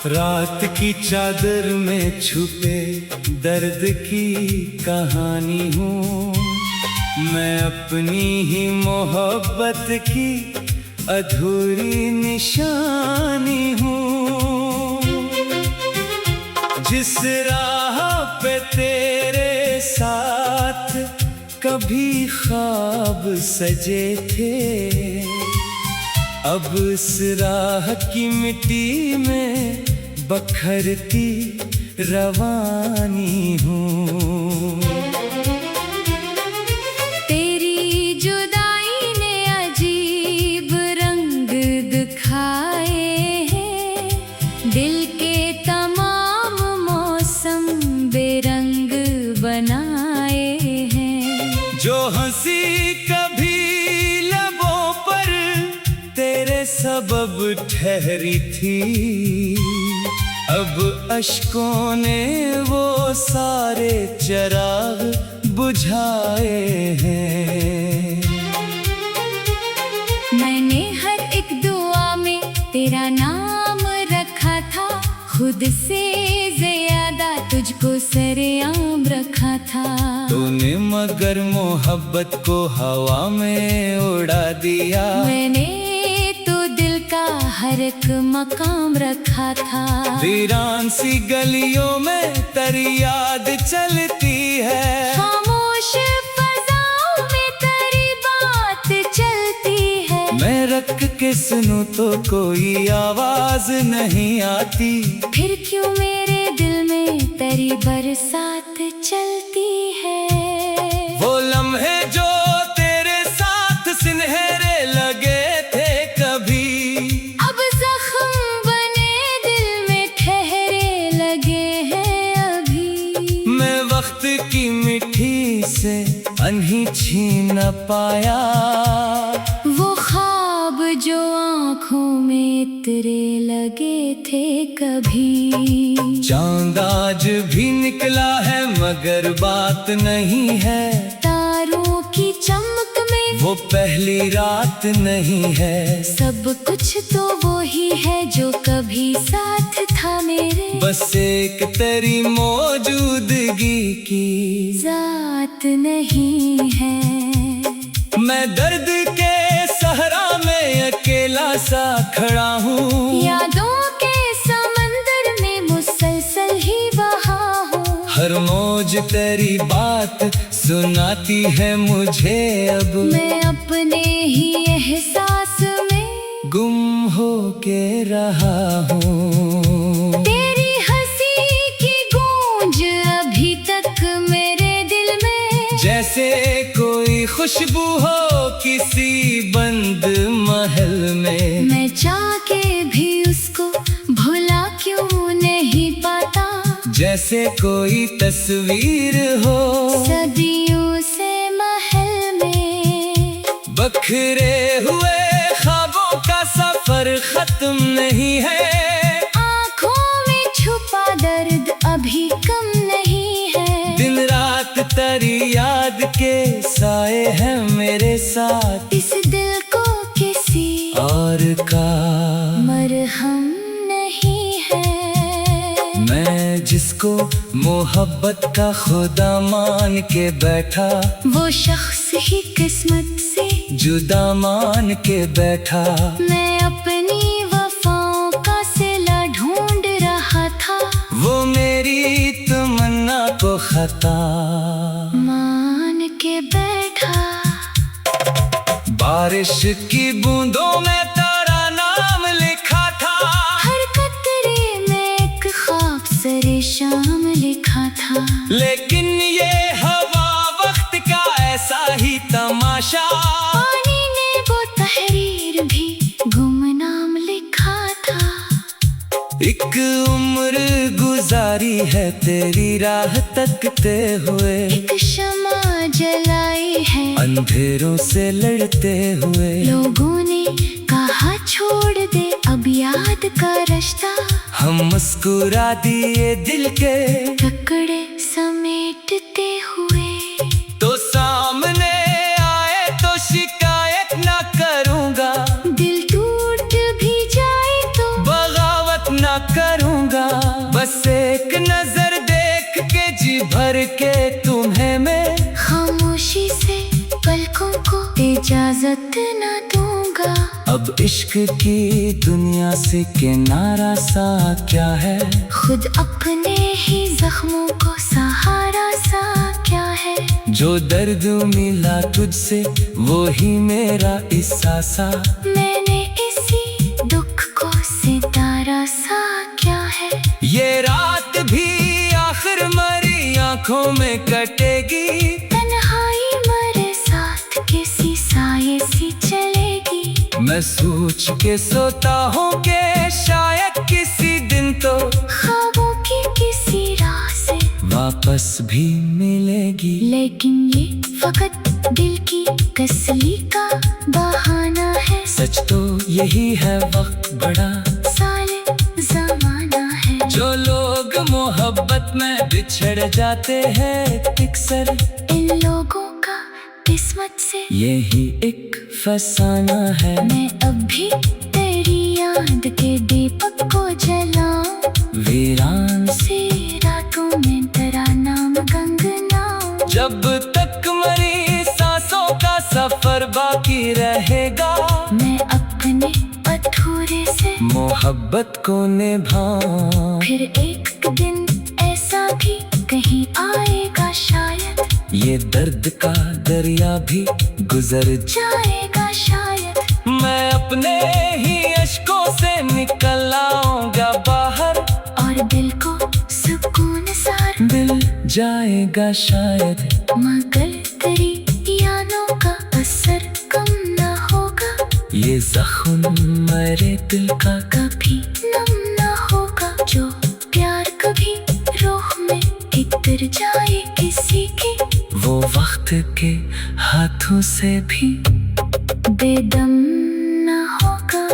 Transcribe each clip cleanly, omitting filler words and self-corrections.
रात की चादर में छुपे दर्द की कहानी हूँ मैं, अपनी ही मोहब्बत की अधूरी निशानी हूँ। जिस राह पे तेरे साथ कभी ख्वाब सजे थे, अब इस राह की मिट्टी में बखरती रवानी हूँ। तेरी जुदाई ने अजीब रंग दिखाए हैं, दिल के तमाम मौसम बेरंग बनाए हैं। जो हंसी कभी लबों पर तेरे सबब ठहरी थी, अब अश्कों ने वो सारे चिराग बुझाए हैं। मैंने हर एक दुआ में तेरा नाम रखा था, खुद से ज्यादा तुझको सरेआम रखा था। तूने मगर मोहब्बत को हवा में उड़ा दिया, मैंने हर एक मकाम रखा था। वीरान सी गलियों में तेरी याद चलती है, खामोश फज़ाओं में तेरी बात चलती है। मैं रख के सुनूं तो कोई आवाज नहीं आती, फिर क्यों मेरे दिल में तेरी बरसात चलती है। वो लम्हे जो तेरे साथ सुनहरे लगे थे कभी, वक्त की मिट्टी से अनही छीन न पाया। वो ख्वाब जो आँखों में तेरे लगे थे कभी, चांद आज भी निकला है मगर बात नहीं है। तारों की चमक में वो पहली रात नहीं है। सब कुछ तो वो ही है जो कभी साथ था मेरे, बस एक तेरी मौजूदगी की जात नहीं है। मैं दर्द के सहरा में अकेला सा खड़ा हूँ, यादों के समंदर में मुसलसल ही बहा हूँ। हर मौज तेरी बात सुनाती है मुझे, अब मैं अपने ही एहसास में गुम हो के रहा हूँ। तेरी हंसी की गूंज अभी तक मेरे दिल में, जैसे कोई खुशबू हो किसी बंद महल में। मैं चाह के भी उसको भुला क्यों नहीं पाता, जैसे कोई तस्वीर हो सदियों से महल में। बखरे हुए ख्वाबों का सफर खत्म नहीं है, आँखों में छुपा दर्द अभी कम नहीं है। दिन रात तेरी याद के साए हैं मेरे साथ, इस दिल को किसी और का मरहम नहीं है। मैं जिसको मोहब्बत का खुदा मान के बैठा, वो शख्स ही किस्मत से जुदा मान के बैठा। मैं अपनी वफाओं का सिला ढूंढ रहा था, वो मेरी तमन्ना को खता मान के बैठा। बारिश की बूंदों में तेरा नाम लिखा था, हर कतरे में एक ख्वाब सरे शाम लिखा था। लेकिन ये हवा वक्त का ऐसा ही तमाशा, पानी ने वो तहरीर भी गुमनाम लिखा था। एक उम्र गुजारी है तेरी राह तकते हुए, एक शमा जलाई है अंधेरों से लड़ते हुए। लोगों ने कहा छोड़ दे अब याद का रास्ता, हम मुस्कुरा दिए दिल के टुकड़े समेटते हुए। तो सामने आए तो शिकायत ना करूँगा, दिल टूट भी जाए तो बगावत ना करूँगा। करके तुम्हें मैं खामोशी से पलकों को इजाजत न दूंगा। अब इश्क की दुनिया से किनारा सा क्या है, खुद अपने ही जख्मों को सहारा सा क्या है। जो दर्द मिला तुझसे वो ही मेरा इसासा, मैंने इसी दुख को सितारा सा क्या है। ये रात भी आखिर मरी आंखों में कटेगी, तन्हाई मरे साथ किसी साये सी चलेगी। मैं सोच के सोता हूँ कि शायद किसी दिन तो ख्वाबों की किसी राह से वापस भी मिलेगी। लेकिन ये फकत दिल की तसल्ली का बहाना है। सच तो यही है वक्त बड़ा साले जमाना है। जो लोग मोहब्बत में बिछड़ जाते हैं अक्सर, इन लोगों का किस्मत से यही एक फसाना है। मैं अब भी तेरी याद के दीपक को जलाऊं, वीरान से रातों में तेरा नाम गंगनाऊं। जब तक मरी सांसों का सफर बाकी रहेगा, मैं अपने अधूरे से मोहब्बत को निभाऊं। फिर एक दिन ऐसा भी कहीं आएगा शायद, ये दर्द का दरिया भी गुजर जाएगा शायद। मैं अपने ही अश्कों से निकल आऊंगा बाहर, और दिल को सुकून सार मिल जाएगा शायद। मगर तेरी यादों का असर कम न होगा, ये जख्म मेरे दिल का कभी नम न होगा। जो प्यार कभी रूह में इतर जाए किसी की, वो वक्त के हाथों से भी बेदम न होगा।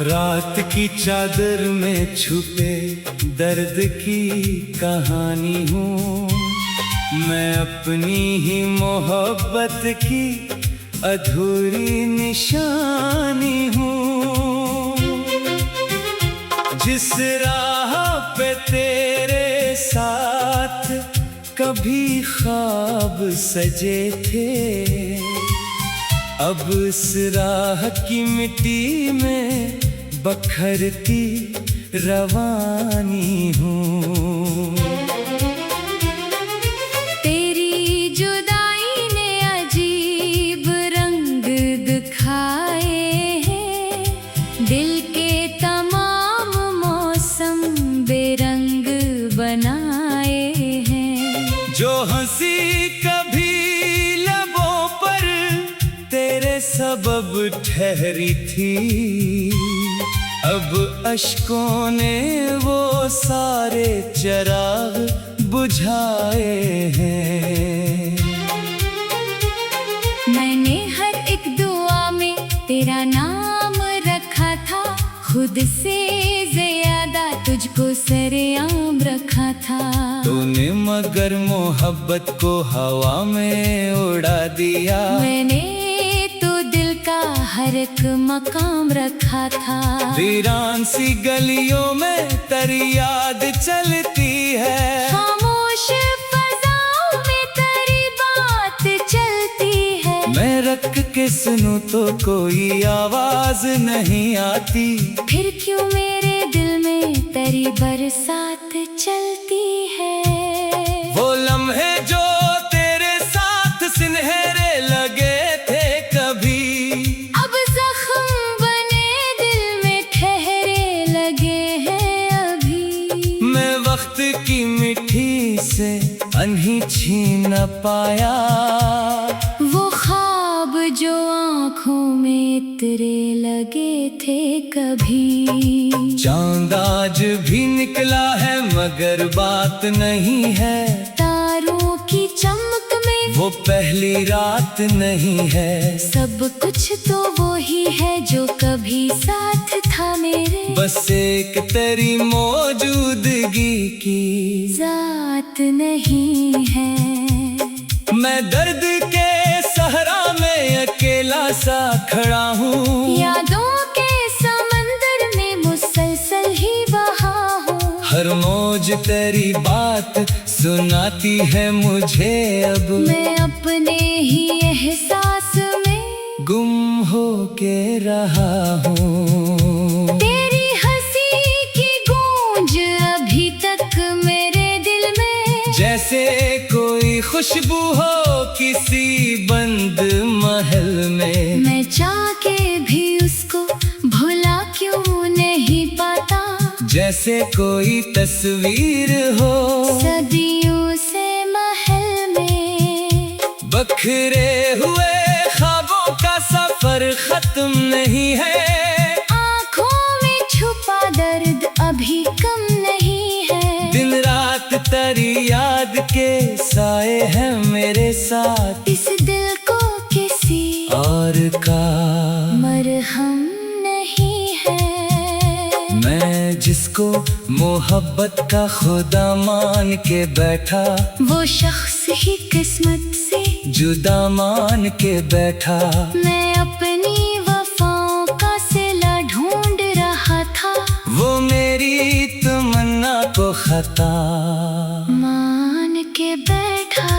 रात की चादर में छुपे दर्द की कहानी हूँ, मैं अपनी ही मोहब्बत की अधूरी निशानी हूँ। जिस राह पे तेरे साथ कभी ख्वाब सजे थे, अब इस राह की मिट्टी में बखरती रवानी हूँ। तेरी जुदाई ने अजीब रंग दिखाए हैं, दिल के तमाम मौसम बेरंग बनाए हैं। जो हंसी कभी लबों पर तेरे सबब ठहरी थी, अब अश्कों ने वो सारे चिराग बुझाए हैं। मैंने हर एक दुआ में तेरा नाम रखा था, खुद से ज्यादा तुझको सरेआम रखा था। तूने मगर मोहब्बत को हवा में उड़ा दिया, मैंने तो दिल का हर एक मकाम रखा था। वीरान सी गलियों में तेरी याद चलती है, खामोश फजाओं में तेरी बात चलती है। मैं रख के सुनूं तो कोई आवाज नहीं आती, फिर क्यों मेरे दिल में तेरी बरसात चलती है। वो लम्हे जो तेरे साथ सुनहरे लगे थे कभी, अब जख्म बने दिल में ठहरे लगे हैं अभी। मैं वक्त की मिट्टी से अनही छीन न पाया, वो ख्वाब जो आँखों में तेरे लगे थे कभी। चांद आज भी निकला है मगर बात नहीं है, तारों की चमक में वो पहली रात नहीं है। सब कुछ तो वो ही है जो कभी साथ था मेरे, बस एक तेरी मौजूदगी की जात नहीं है। मैं दर्द के सहरा में अकेला सा खड़ा हूँ। यादों के समंदर में मुसलसल ही बहा हूँ। हर मौज तेरी बात सुनाती है मुझे अब। मैं अपने ही एहसास में गुम हो के रहा हूँ। तेरी हंसी की गूंज अभी तक मेरे दिल में, जैसे कोई खुशबू हो किसी बंद महल में। मैं चाह के भी उसको भुला क्यों नहीं पाता। जैसे कोई तस्वीर हो सदियों से महल में, बखरे हुए ख्वाबों का सफर खत्म नहीं है। आँखों में छुपा दर्द अभी कम नहीं है। दिन रात तेरी याद के साए हैं मेरे साथ। इस दिल को किसी और का मरहम नहीं है। मैं जिसको मोहब्बत का खुदा मान के बैठा, वो शख्स ही किस्मत से जुदा मान के बैठा। मैं अपनी वफाओं का सिला ढूंढ रहा था। वो मेरी तमन्ना को खता मान के बैठा।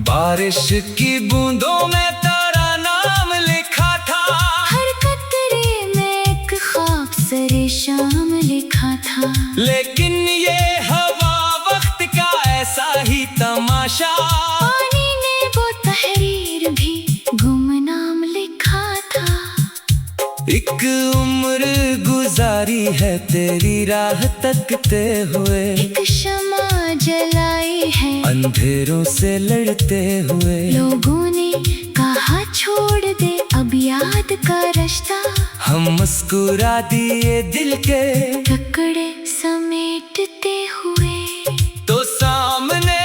बारिश की बूंदों में तेरा नाम लिखा था। हर कतरे में एक ख्वाब सरे शाम लिखा था। लेकिन ये हवा वक्त का ऐसा ही तमाशा, पानी ने वो तहरीर भी गुमनाम लिखा था। एक उम्र गुजारी है तेरी राह तकते हुए। एक शमा जलाई है अंधेरों से लड़ते हुए। लोगों ने कहा छोड़ दे अब याद का रास्ता। हम मुस्कुरा दिए दिल के टुकड़े समेटते हुए। तो सामने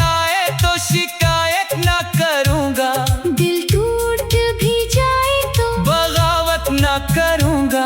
आए तो शिकायत ना करूँगा। दिल टूट भी जाए तो बगावत ना करूँगा।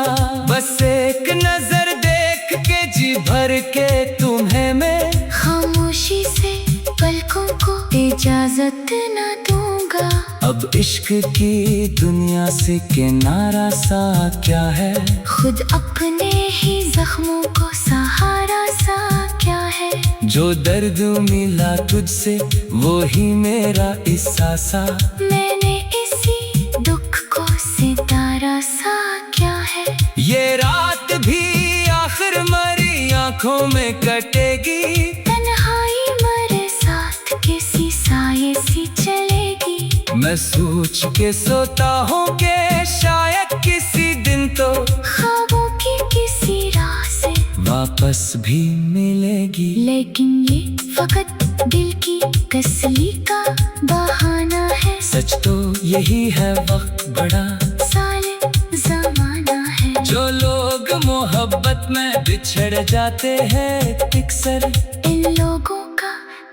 बस एक नजर देख के जी भर के तुम्हें मैं खामोशी से पलकों को इजाजत न दूंगा। अब इश्क की दुनिया से किनारा सा क्या है। खुद अपने ही जख्मों को सहारा सा क्या है। जो दर्द मिला तुझसे वो ही मेरा इसासा। मैंने इसी दुख को सितारा सा क्या है। ये रात भी आखिर मरी आंखों में कटेगी। तन्हाई मरे साथ किसी साये सी चलेगी। मैं सोच के सोता हूँ कि शायद किसी दिन तो ख्वाबों की किसी राह से वापस भी मिलेगी। लेकिन ये फकत दिल की तसल्ली का बहाना है। सच तो यही है वक्त बड़ा साले जमाना है। जो लोग मोहब्बत में बिछड़ जाते हैं अक्सर, इन लोगों का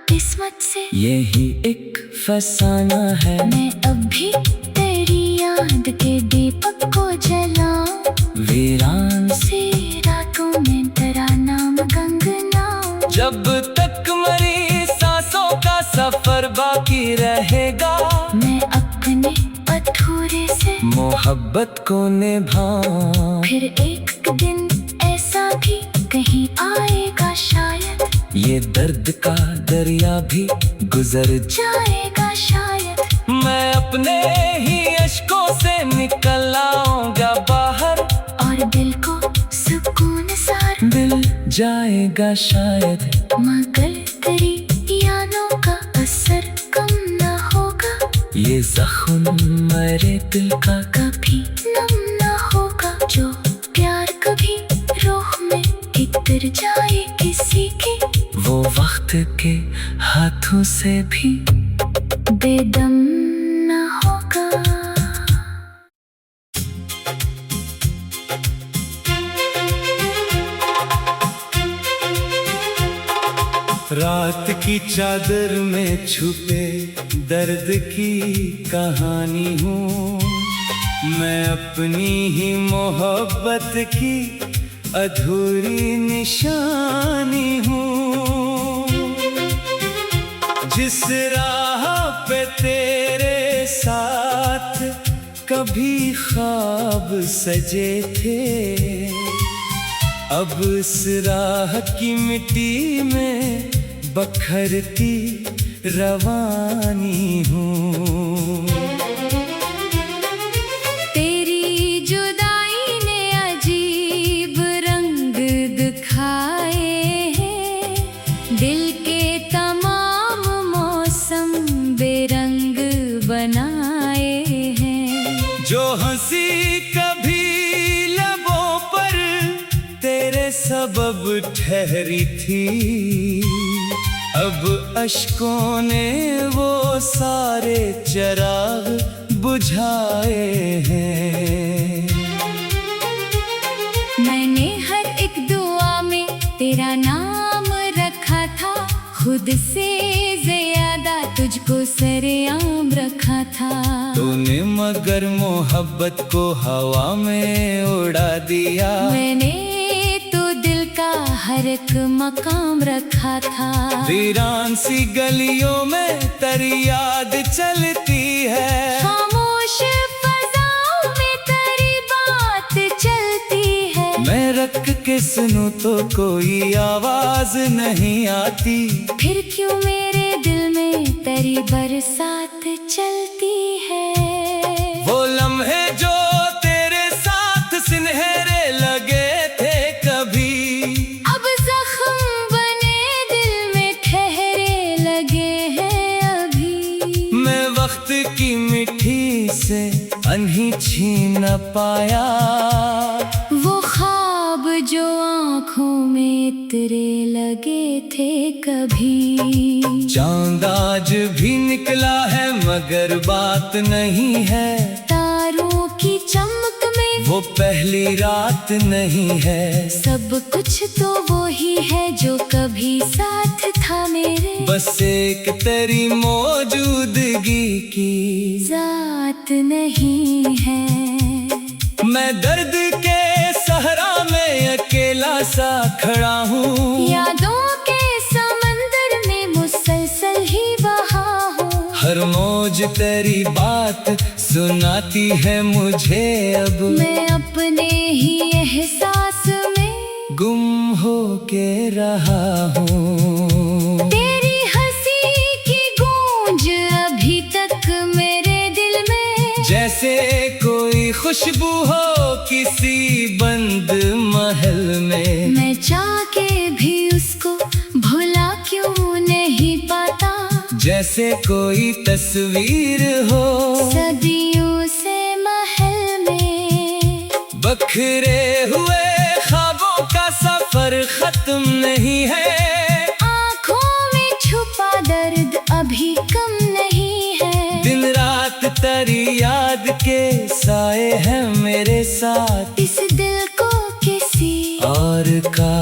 किस्मत से यही एक फसाना है। मैं अब भी तेरी याद के दीपक को जलाऊं। वीरान से रातों में तेरा नाम गंगनाऊं। जब तक मरी सांसों का सफर बाकी रहेगा, मैं अपने अधूरे से मोहब्बत को निभाऊं। फिर एक दिन ऐसा भी कहीं आएगा शायद। ये दर्द का दरिया भी गुजर जाएगा शायद। मैं अपने ही अश्कों से निकल आऊंगा बाहर। और दिल को सुकून सार मिल जाएगा शायद। मगर तेरी यादों का असर कम न होगा। ये जख्म मेरे दिल का कभी नम न होगा। जो प्यार कभी रूह में इतर जाए किसी की, वो वक्त के हाथों से भी बेदम न होगा। रात की चादर में छुपे दर्द की कहानी हूँ। मैं अपनी ही मोहब्बत की अधूरी निशानी हूँ। जिस राह पे तेरे साथ कभी ख्वाब सजे थे, अब इस राह की मिट्टी में बखरती रवानी हूँ। तेरी जुदाई ने अजीब रंग दिखाए हैं, दिल के तमाम मौसम बेरंग बनाए हैं। जो हंसी कभी लबों पर तेरे सबब ठहरी थी, अब अश्कों ने वो सारे चिराग बुझाए हैं। मैंने हर एक दुआ में तेरा नाम रखा था, खुद से ज्यादा तुझको सरेआम रखा था। तूने मगर मोहब्बत को हवा में उड़ा दिया। मैंने तो दिल का हर एक मकाम रखा था। वीरान सी गलियों में तेरी याद चलती है, खामोश फज़ाओं में तेरी बात चलती है। मैं रख के सुनूं तो कोई आवाज नहीं आती, फिर क्यों मेरे दिल में तेरी बरसात चलती है। वो लम्हे जो तेरे साथ सुनहरे लगे थे कभी, अब जख्म बने दिल में ठहरे लगे हैं अभी। मैं वक्त की मिट्टी से अनही छीन न पाया, वो ख्वाब जो आँखों में तेरे लगे थे कभी। चांद आज भी निकला है मगर बात नहीं है, तारों की चमक में वो पहली रात नहीं है। सब कुछ तो वो ही है जो कभी साथ था मेरे, बस एक तेरी मौजूदगी की जात नहीं है। मैं दर्द के सहरा में अकेला सा खड़ा हूँ, यादों के समंदर में मुसलसल ही बहा हूँ। हर मौज तेरी बात सुनाती है मुझे, अब मैं अपने ही एहसास में गुम हो के रहा हूँ। तेरी हंसी की गूंज अभी तक मेरे दिल में, जैसे कोई खुशबू हो किसी बंद महल में। मैं चाह के भी उसको भुला क्यों नहीं पाता, जैसे कोई तस्वीर हो सदियों से महल में। बखरे हुए ख्वाबों का सफर खत्म नहीं है, आँखों में छुपा दर्द अभी कम नहीं है। दिन रात तेरी याद के साए हैं मेरे साथ, इस दिल को किसी और का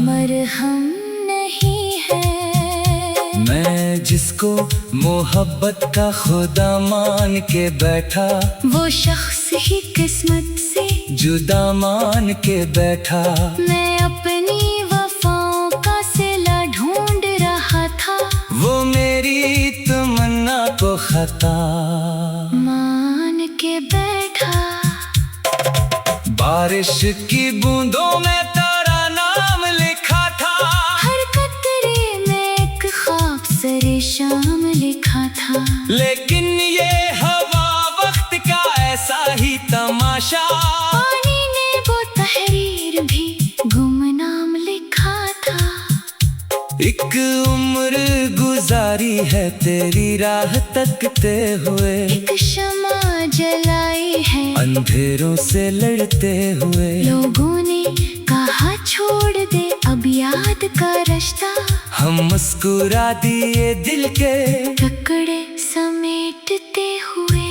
मरहम नहीं है। मैं जिसको मोहब्बत का खुदा मान के बैठा, वो शख्स ही किस्मत से जुदा मान के बैठा। मैं अपनी वफाओं का सिला ढूंढ रहा था, वो मेरी तमन्ना को खता मान के बैठा। बारिश की बूंदों में तेरा नाम लिखा था, हर कतरे में एक ख्वाब सरे शाम लिखा था। लेकिन ये हवा वक्त का ऐसा ही तमाशा, पानी ने वो तहरीर भी गुमनाम लिखा था। एक उम्र गुजारी है तेरी राह तकते हुए, एक शमा जलाई है अंधेरों से लड़ते हुए। लोगों ने कहा छोड़ दे अब याद का रास्ता, हम मुस्कुरा दिए दिल के टुकड़े समेटते हुए।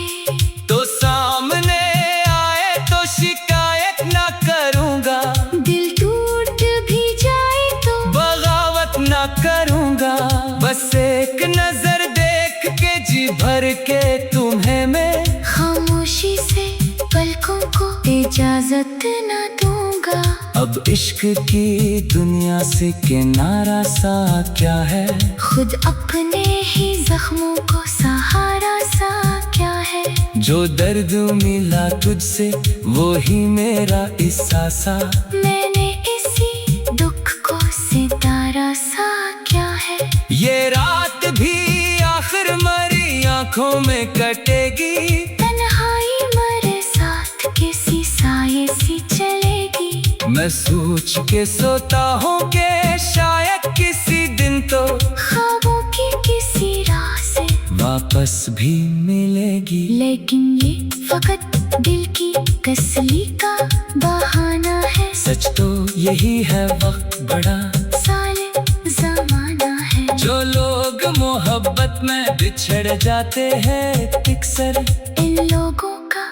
तो सामने आए तो शिकायत ना करूँगा, दिल टूट भी जाए तो बगावत ना करूँगा। बस एक नजर देख के जी भर के तुम्हें मैं खामोशी से पलकों को इजाजत न दूंगा। अब इश्क की दुनिया से किनारा सा क्या है, खुद अपने ही जख्मों को सहारा सा क्या है। जो दर्द मिला तुझसे वो ही मेरा एहसासा। मैंने इसी दुख को सितारा सा क्या है। ये रात भी आखिर मरी आंखों में कटेगी। तन्हाई मरे साथ किसी साये सी चलेगी। मैं सोच के सोता हूँ कि शायद किसी दिन तो ख्वाबों की किसी राह से वापस भी मिलेगी। लेकिन ये फकत दिल की तसल्ली का बहाना है। सच तो यही है वक्त बड़ा साले जमाना है। जो लोग मोहब्बत में बिछड़ जाते हैं अक्सर इन लोगों का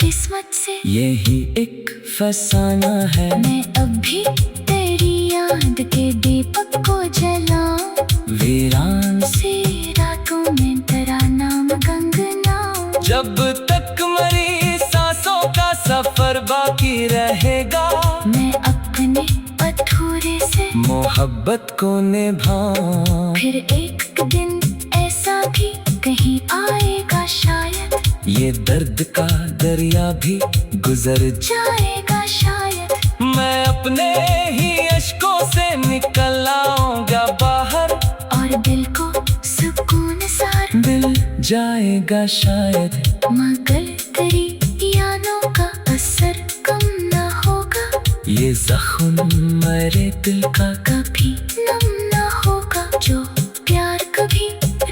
किस्मत से यही एक फसाना है। मैं अब भी तेरी याद के दीपक को जलाऊं। वीरान से रातों में तेरा नाम गंगनाऊं। जब तक मरी सांसों का सफर बाकी रहेगा। मैं अपने अधूरे से मोहब्बत को निभाऊं। फिर एक दिन ऐसा भी कहीं आएगा शायद। ये दर्द का दरिया भी गुजर जाएगा शायद। मैं अपने ही अश्कों से निकल आऊंगा बाहर। और दिल को सुकून सार मिल जाएगा शायद। मगर तेरी यादों का असर कम न होगा। ये जख्म मेरे दिल का कभी नम न होगा। जो प्यार कभी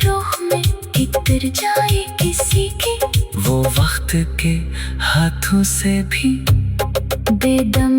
रूह में इतर जाए किसी की वो वक्त के हाथों से भी बेदम